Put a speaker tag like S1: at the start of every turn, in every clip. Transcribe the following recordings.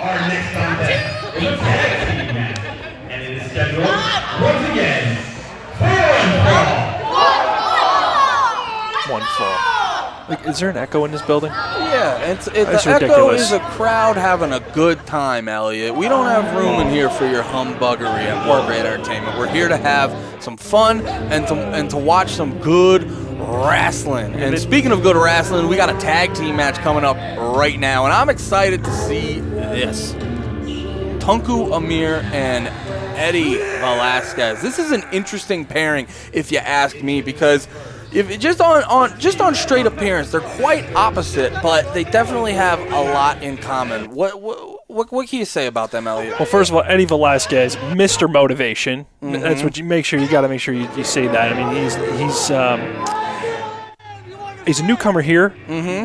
S1: Our next contest is a tag team match, and it is scheduled once again
S2: 1 fall. Like, is there an echo in this building?
S3: Yeah, it's the echo
S2: ridiculous.
S3: is a crowd having a good time, Elliot. We don't have room in here for your humbuggery at Work Rate Entertainment. We're here to have some fun and to watch some good wrestling. And speaking of good wrestling, we got a tag team match coming up right now, and I'm excited to see this. Tunku, Amir, and Eddie Velasquez. This is an interesting pairing, if you ask me, because if just on straight appearance, they're quite opposite, but they definitely have a lot in common. What can you say about them, Elliot?
S2: Well, first of all, Eddie Velasquez, Mr. Motivation. That's what you got to make sure you say that. I mean, he's a newcomer here.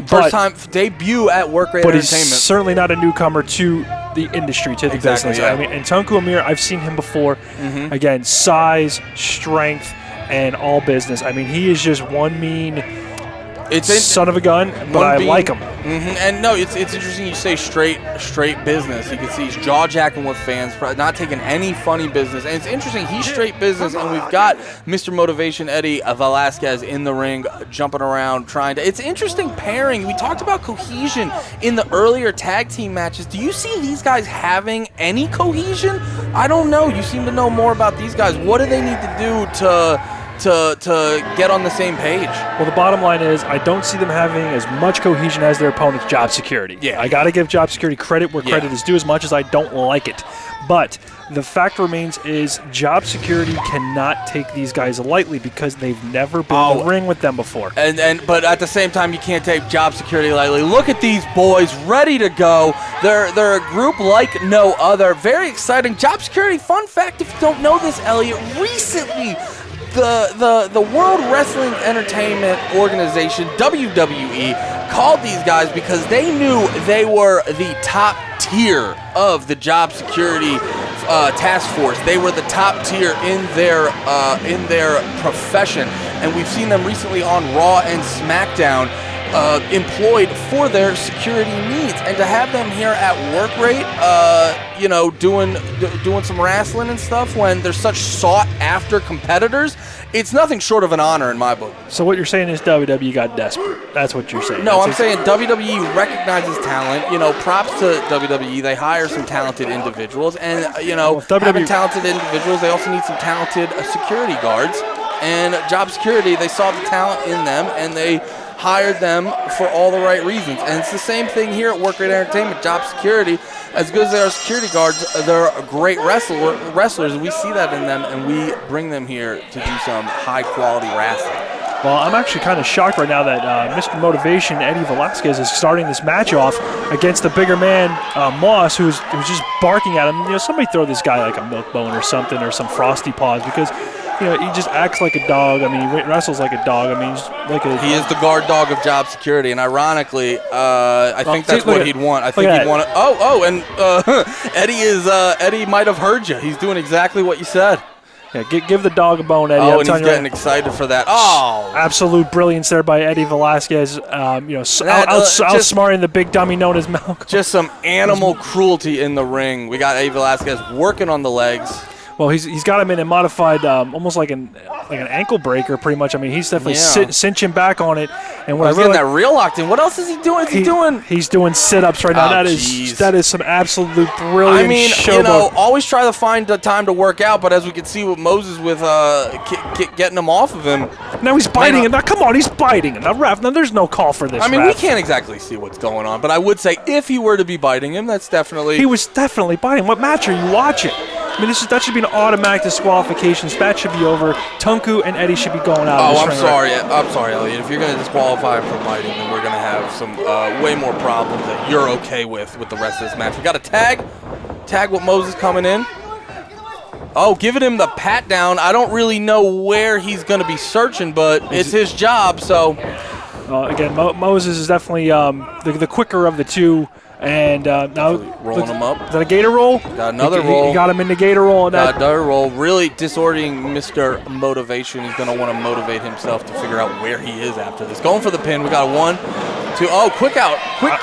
S3: First time debut at Work Rate
S2: but
S3: Entertainment.
S2: He's certainly not a newcomer to the industry, to the business.
S3: Yeah.
S2: I mean, and Tunku Amir, I've seen him before. Again, size, strength, and all business. I mean, he is just one mean son of a gun, but I like him.
S3: And no, it's interesting you say straight business. You can see he's jaw-jacking with fans, not taking any funny business. And it's interesting, he's straight business, and we've got Mr. Motivation Eddie Velasquez in the ring, jumping around, trying to. It's interesting pairing. We talked about cohesion in the earlier tag team matches. Do you see these guys having any cohesion? I don't know. You seem to know more about these guys. What do they need to do to get on the same page?
S2: Well, the bottom line is I don't see them having as much cohesion as their opponent's Job Security.
S3: Yeah.
S2: I got to give Job Security credit where credit is due, as much as I don't like it. But the fact remains is Job Security cannot take these guys lightly because they've never been in the ring with them before.
S3: But at the same time, you can't take Job Security lightly. Look at these boys ready to go. They're a group like no other. Very exciting. Job Security, fun fact, if you don't know this, Elliot, recently the World Wrestling Entertainment Organization, WWE, called these guys because they knew they were the top tier of the Job Security task force. They were the top tier in their profession, and we've seen them recently on Raw and SmackDown employed for their security needs. And to have them here at Work Rate, doing some wrestling and stuff when they're such sought-after competitors, it's nothing short of an honor in my book.
S2: So what you're saying is WWE got desperate. That's what you're saying.
S3: No, I'm saying WWE recognizes talent. Props to WWE. They hire some talented individuals. And, having talented individuals, they also need some talented security guards. And Job Security, they saw the talent in them, and they hired them for all the right reasons. And it's the same thing here at Work Rate Entertainment. Job Security, as good as they are security guards, they're great wrestlers, and we see that in them, and we bring them here to do some high-quality wrestling.
S2: Well, I'm actually kind of shocked right now that Mr. Motivation, Eddie Velasquez, is starting this match off against the bigger man, Moss, who's just barking at him. Somebody throw this guy like a milk bone or something, or some Frosty Paws, because he just acts like a dog. I mean, he wrestles like a dog. I mean, he
S3: is the guard dog of Job Security, and ironically, I think that's what he'd want. I think he'd want to. Eddie might have heard you. He's doing exactly what you said.
S2: Yeah, give the dog a bone, Eddie.
S3: Oh, and he's getting excited for that. Oh,
S2: absolute brilliance there by Eddie Velasquez. Outsmarting the big dummy known as Malcolm.
S3: Just some animal cruelty in the ring. We got Eddie Velasquez working on the legs.
S2: Well, he's got him in a modified, almost like an ankle breaker, pretty much. I mean, he's definitely cinching back on it. And
S3: he's getting that real locked in. What else is he doing?
S2: He's doing sit-ups right now. That is some absolute brilliant.
S3: I mean, always try to find the time to work out. But as we can see with Moses, with getting him off of him.
S2: Now he's biting him. Now come on, he's biting him. Now ref. Now there's no call for this.
S3: I mean, we can't exactly see what's going on. But I would say if he were to be biting him, that's definitely.
S2: He was definitely biting. What match are you watching? I mean, that should be an automatic disqualification. That should be over. Tunku and Eddie should be going out.
S3: Oh, I'm sorry. I'm sorry, Elliot. If you're going to disqualify him for biting, then we're going to have some way more problems that you're okay with the rest of this match. We got a tag with Moses coming in. Oh, giving him the pat down. I don't really know where he's going to be searching, but it's his job. So,
S2: again, Moses is definitely the quicker of the two. And now
S3: rolling him up.
S2: Is that a gator roll?
S3: Got another roll.
S2: He got him in the gator roll.
S3: Got another roll. Really disorienting Mr. Motivation. He's going to want to motivate himself to figure out where he is after this. Going for the pin. We got a 1, 2. Oh, quick out.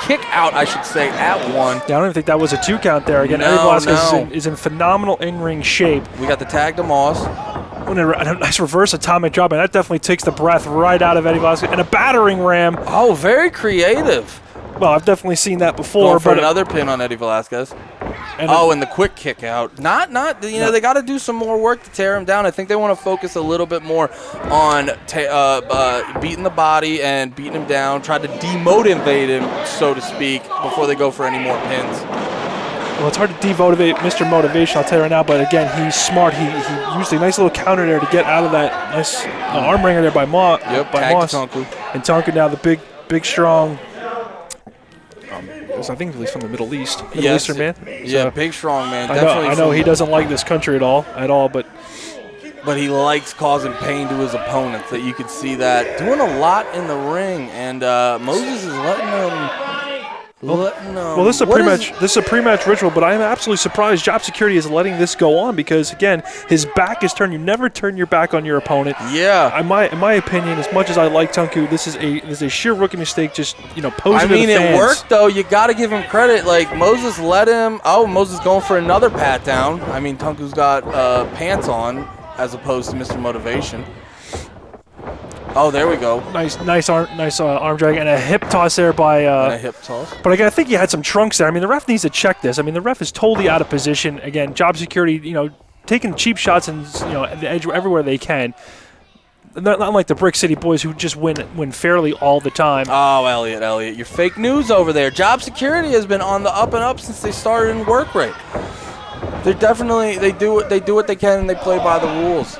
S3: kick out, I should say, at 1.
S2: Yeah, I don't even think that was a 2 count there. Again,
S3: No,
S2: Eddie Velasquez
S3: no.
S2: is in phenomenal in-ring shape.
S3: We got the tag to Moss.
S2: And a nice reverse atomic drop, and that definitely takes the breath right out of Eddie Velasquez. And a battering ram.
S3: Oh, very creative.
S2: Well, I've definitely seen that before.
S3: Going for
S2: but
S3: another pin on Eddie Velasquez.
S2: and
S3: And the quick kick out. They got to do some more work to tear him down. I think they want to focus a little bit more on beating the body and beating him down, try to demotivate him, so to speak, before they go for any more pins.
S2: Well, it's hard to demotivate Mr. Motivation, I'll tell you right now, but again, he's smart. He used a nice little counter there to get out of that nice arm wringer there by Moss.
S3: Yep,
S2: by
S3: tag
S2: Moss.
S3: to Tunku.
S2: And Tunku now the big, strong, I think he's from the Middle East. Middle Eastern man.
S3: Yeah,
S2: So,
S3: big, strong man.
S2: I know he doesn't like this country at all, but
S3: he likes causing pain to his opponents. That you could see that. Doing a lot in the ring, and Moses is letting him.
S2: Well, this is a pre-match ritual, but I am absolutely surprised Job Security is letting this go on because, again, his back is turned. You never turn your back on your opponent.
S3: Yeah.
S2: In my opinion, as much as I like Tunku, this is a sheer rookie mistake. Just posing
S3: I mean,
S2: to the fans.
S3: it worked though. You got to give him credit. Like Moses let him. Oh, Moses going for another pat down. I mean, Tunku's got pants on as opposed to Mr. Motivation. Oh, there we go.
S2: Nice arm drag and a hip toss there by.
S3: And a hip toss.
S2: But again, I think he had some trunks there. I mean, the ref needs to check this. I mean, the ref is totally out of position. Again, Job Security, taking cheap shots and at the edge everywhere they can. Not like the Brick City Boys who just win fairly all the time.
S3: Oh, Elliot, you're fake news over there. Job Security has been on the up and up since they started in work rate. They do what they can and they play by the rules.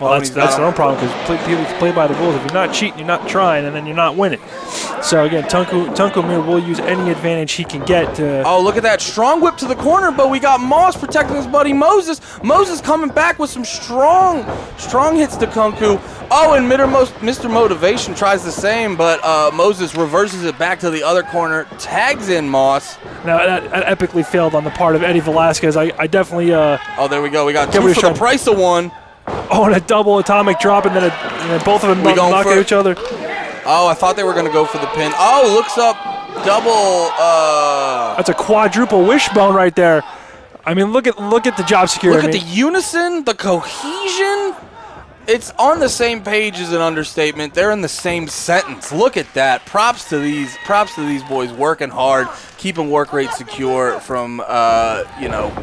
S2: Well, that's their own problem because people play by the rules. If you're not cheating, you're not trying, and then you're not winning. So again, Tunku Amir will use any advantage he can get to.
S3: Oh, look at that strong whip to the corner, but we got Moss protecting his buddy Moses. Moses coming back with some strong hits to Tunku. Oh, and Mr. Motivation tries the same, but Moses reverses it back to the other corner, tags in Moss.
S2: Now that epically failed on the part of Eddie Velasquez. I definitely.
S3: Oh, there we go. We got 2 for the price of 1.
S2: Oh, and a double atomic drop, and then both of them knock at each other.
S3: Oh, I thought they were going to go for the pin. Oh, looks up, double.
S2: That's a quadruple wishbone right there. I mean, look at the Job Security.
S3: Look at the unison, the cohesion. It's on the same page is an understatement. They're in the same sentence. Look at that. Props to these boys working hard, keeping work rate secure from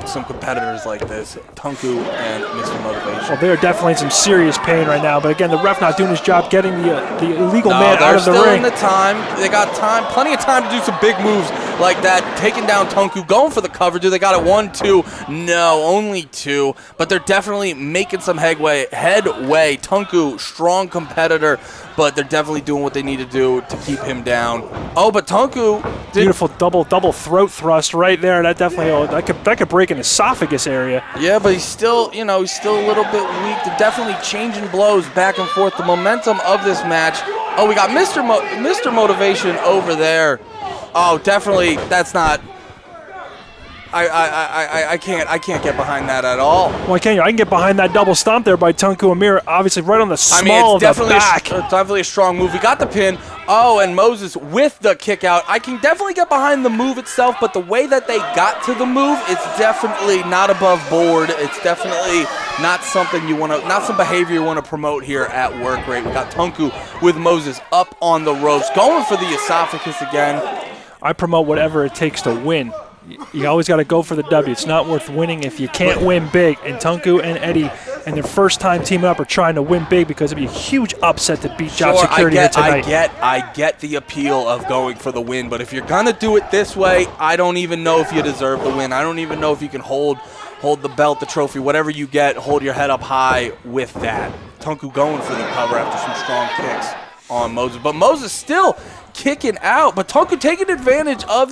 S3: some competitors like this, Tunku and Mr. Motivation.
S2: Well, they're definitely in some serious pain right now. But again, the ref not doing his job, getting the illegal man out of the ring.
S3: They're still in the time. They got time, plenty of time to do some big moves like that. Taking down Tunku, going for the cover. Do they got it 1, 2? No, only 2. But they're definitely making some headway. Tunku, strong competitor, but they're definitely doing what they need to do to keep him down. Oh, but Tunku
S2: beautiful double throat thrust right there. That definitely that could break an esophagus area.
S3: Yeah, but he's still a little bit weak. They're definitely changing blows back and forth. The momentum of this match. Oh, we got Mr. Motivation over there. Oh, definitely that's not. I can't get behind that at all.
S2: Why can't you? I can get behind that double stomp there by Tunku Amir, obviously right on the small of the back.
S3: Definitely a strong move. We got the pin. Oh, and Moses with the kick out. I can definitely get behind the move itself, but the way that they got to the move, it's definitely not above board. It's definitely not something not some behavior you want to promote here at work rate. We got Tunku with Moses up on the ropes, going for the esophagus again.
S2: I promote whatever it takes to win. You always got to go for the W. It's not worth winning if you can't win big. And Tunku and Eddie and their first time teaming up are trying to win big because it'd be a huge upset to beat Job Security here tonight.
S3: I get the appeal of going for the win, but if you're going to do it this way, I don't even know if you deserve the win. I don't even know if you can hold the belt, the trophy, whatever you get, hold your head up high with that. Tunku going for the cover after some strong kicks on Moses. But Moses still kicking out, but Tunku taking advantage of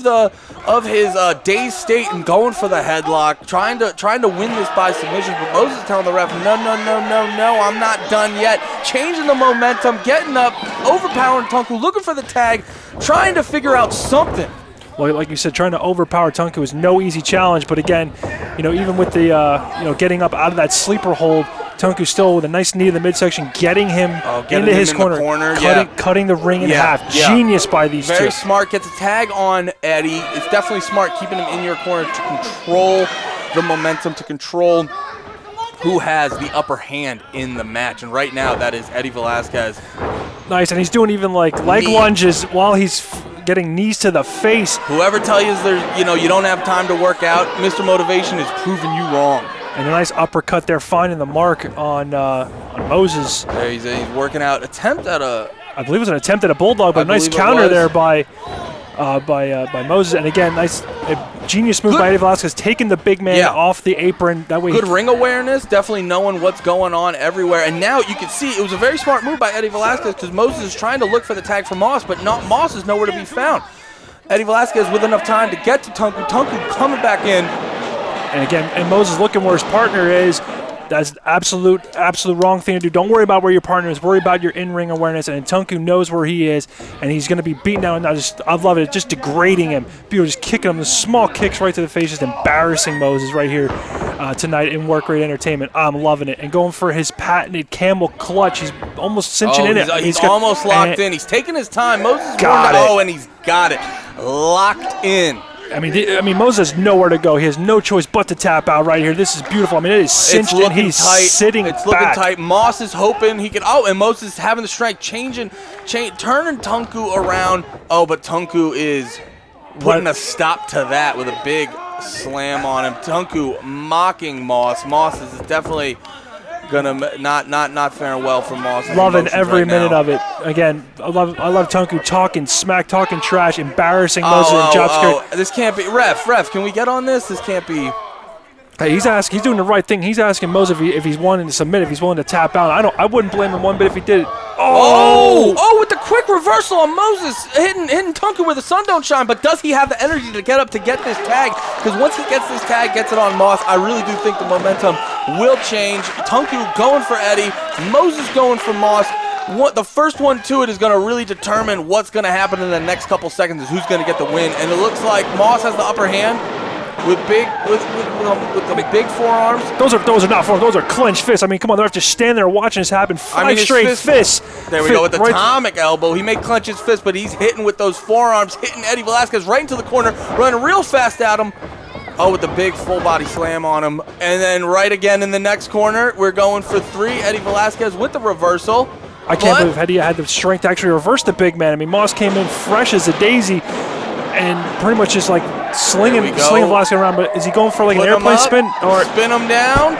S3: his dazed state and going for the headlock, trying to win this by submission. But Moses telling the ref, no, I'm not done yet. Changing the momentum, getting up, overpowering Tunku, looking for the tag, trying to figure out something.
S2: Well, like you said, trying to overpower Tunku is no easy challenge. But again, even with the getting up out of that sleeper hold, Tunku still with a nice knee in the midsection, getting him into his corner, cutting the ring in half. Genius by these two.
S3: Very smart. Gets a tag on Eddie. It's definitely smart keeping him in your corner to control the momentum, to control who has the upper hand in the match. And right now, that is Eddie Velasquez.
S2: Nice, and he's doing even like leg lunges while he's getting knees to the face.
S3: Whoever tells you you don't have time to work out, Mr. Motivation is proving you wrong.
S2: And a nice uppercut there, finding the mark on Moses.
S3: There he's working out.
S2: I believe it was an attempt at a bulldog, but a nice counter there by Moses. And again, nice genius move by Eddie Velasquez, taking the big man off the apron. That way,
S3: good ring awareness, definitely knowing what's going on everywhere. And now you can see it was a very smart move by Eddie Velasquez because Moses is trying to look for the tag for Moss, but Moss is nowhere to be found. Eddie Velasquez with enough time to get to Tunku. Tunku coming back in.
S2: And again, and Moses looking where his partner is. That's absolute wrong thing to do. Don't worry about where your partner is. Worry about your in-ring awareness. And Tunku knows where he is, and he's going to be beaten down. I love it. It's just degrading him. People just kicking him. The small kicks right to the face, just embarrassing Moses right here tonight in Work Rate Entertainment. I'm loving it. And going for his patented camel clutch. He's almost cinching in it.
S3: He's almost locked in. He's taking his time. Moses got it. And he's got it. Locked in.
S2: I mean, Moses has nowhere to go. He has no choice but to tap out right here. This is beautiful. I mean, it is cinched in. He's sitting back.
S3: It's looking tight. Moss is hoping he can. Oh, and Moses is having the strength, turning Tunku around. Oh, but Tunku is putting a stop to that with a big slam on him. Tunku mocking Moss. Moss is definitely gonna not faring well for Moss.
S2: Loving every minute of it. Again, I love Tunku talking smack, talking trash, embarrassing Moses and job security.
S3: This can't be ref. Can we get on this? This can't be.
S2: Hey, he's doing the right thing. He's asking Moses if he's wanting to submit, if he's willing to tap out. I wouldn't blame him one bit if he did it.
S3: Oh, with the quick reversal on Moses, hitting Tunku where the sun don't shine. But does he have the energy to get up to get this tag? Because once he gets this tag, gets it on Moss, I really do think the momentum will change. Tunku going for Eddie, Moses going for Moss. The first one to it is going to really determine what's going to happen in the next couple seconds, is who's going to get the win. And it looks like Moss has the upper hand. With the big forearms.
S2: Those are not forearms. Those are clenched fists. I mean, come on, they're just standing there watching this happen. Five straight fists.
S3: There we go with the atomic elbow. He may clench his fist, but he's hitting with those forearms, hitting Eddie Velasquez right into the corner, running real fast at him. Oh, with the big full body slam on him. And then right again in the next corner, we're going for 3. Eddie Velasquez with the reversal.
S2: I can't believe Eddie had the strength to actually reverse the big man. I mean, Moss came in fresh as a daisy and pretty much just like slinging Velasquez around. But is he going for like an airplane spin? Or
S3: spin him down.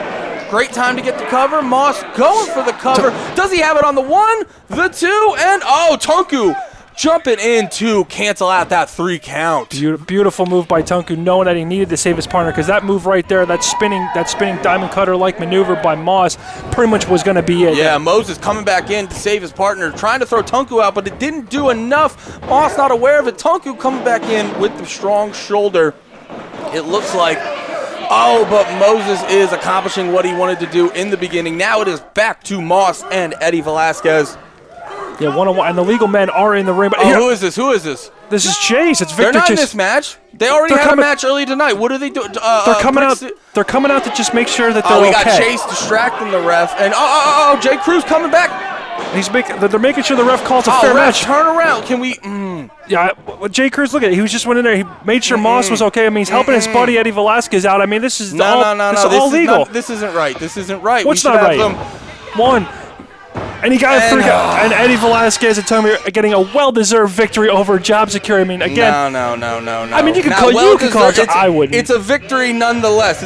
S3: Great time to get the cover. Moss going for the cover. Does he have it on the 1, the 2, and Tunku jumping in to cancel out that 3 count.
S2: Beautiful move by Tunku, knowing that he needed to save his partner, because that move right there, that spinning diamond cutter-like maneuver by Moss, pretty much was going to be it.
S3: Yeah, Moses coming back in to save his partner, trying to throw Tunku out, but it didn't do enough. Moss not aware of it. Tunku coming back in with the strong shoulder. It looks like, but Moses is accomplishing what he wanted to do in the beginning. Now it is back to Moss and Eddie Velasquez.
S2: Yeah, one-on-one, and the legal men are in the ring. But
S3: who is this?
S2: This is Chase. It's Victor.
S3: They're not
S2: Chase.
S3: in this match. They already had a match early tonight. What are they doing?
S2: They're coming out to just make sure that they're okay.
S3: We got Chase distracting the ref, and Jay Cruz coming back.
S2: They're making sure the ref calls a fair match.
S3: Turn around. Can we?
S2: Yeah, Jay Cruz, look at it. He was just went in there. He made sure Moss was okay. I mean, he's helping his buddy Eddie Velasquez out. I mean, this is all legal.
S3: This isn't right.
S2: What's not right? One. And he got and Eddie Velasquez and Tommy are getting a well-deserved victory over Job Security. I mean, again.
S3: No.
S2: I mean, you could call it. I wouldn't.
S3: It's a victory nonetheless.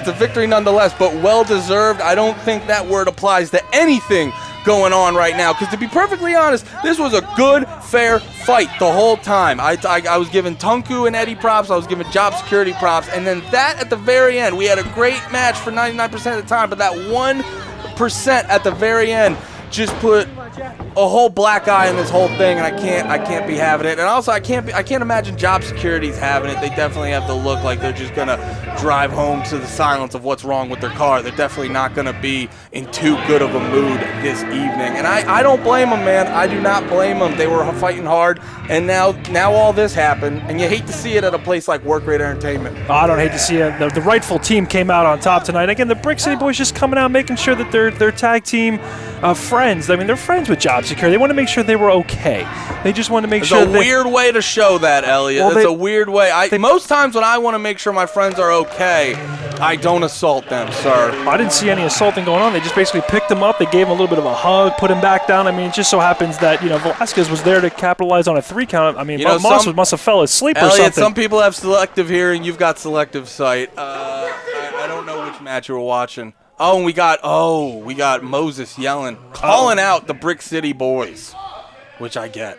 S3: But well-deserved. I don't think that word applies to anything going on right now. Because to be perfectly honest, this was a good, fair fight the whole time. I was giving Tunku and Eddie props. I was giving Job Security props. And then that at the very end, we had a great match for 99% of the time. But that 1% at the very end just put a whole black eye in this whole thing, and I can't be having it. And also, I can't imagine job security's having it. They definitely have to look like they're just gonna drive home to the silence of what's wrong with their car. They're definitely not gonna be in too good of a mood this evening. And I don't blame them, man. I do not blame them. They were fighting hard, and now all this happened, and you hate to see it at a place like Work Rate Entertainment.
S2: Oh, I don't hate to see it. The rightful team came out on top tonight. Again, the Brick City Boys just coming out, making sure that their tag team friends. I mean, they're friends with job security. They want to make sure they were okay. They just want to make sure.
S3: It's a weird way to show that, Elliot. It's a weird way. Most times when I want to make sure my friends are okay, I don't assault them, sir.
S2: I didn't see any assaulting going on. They just basically picked him up. They gave him a little bit of a hug, put him back down. I mean, it just so happens that Velasquez was there to capitalize on a 3 count. I mean, Moss must have fell asleep or something.
S3: Some people have selective hearing. You've got selective sight. I don't know which match you were watching. Oh, and we got Moses yelling, calling out the Brick City Boys, which I get.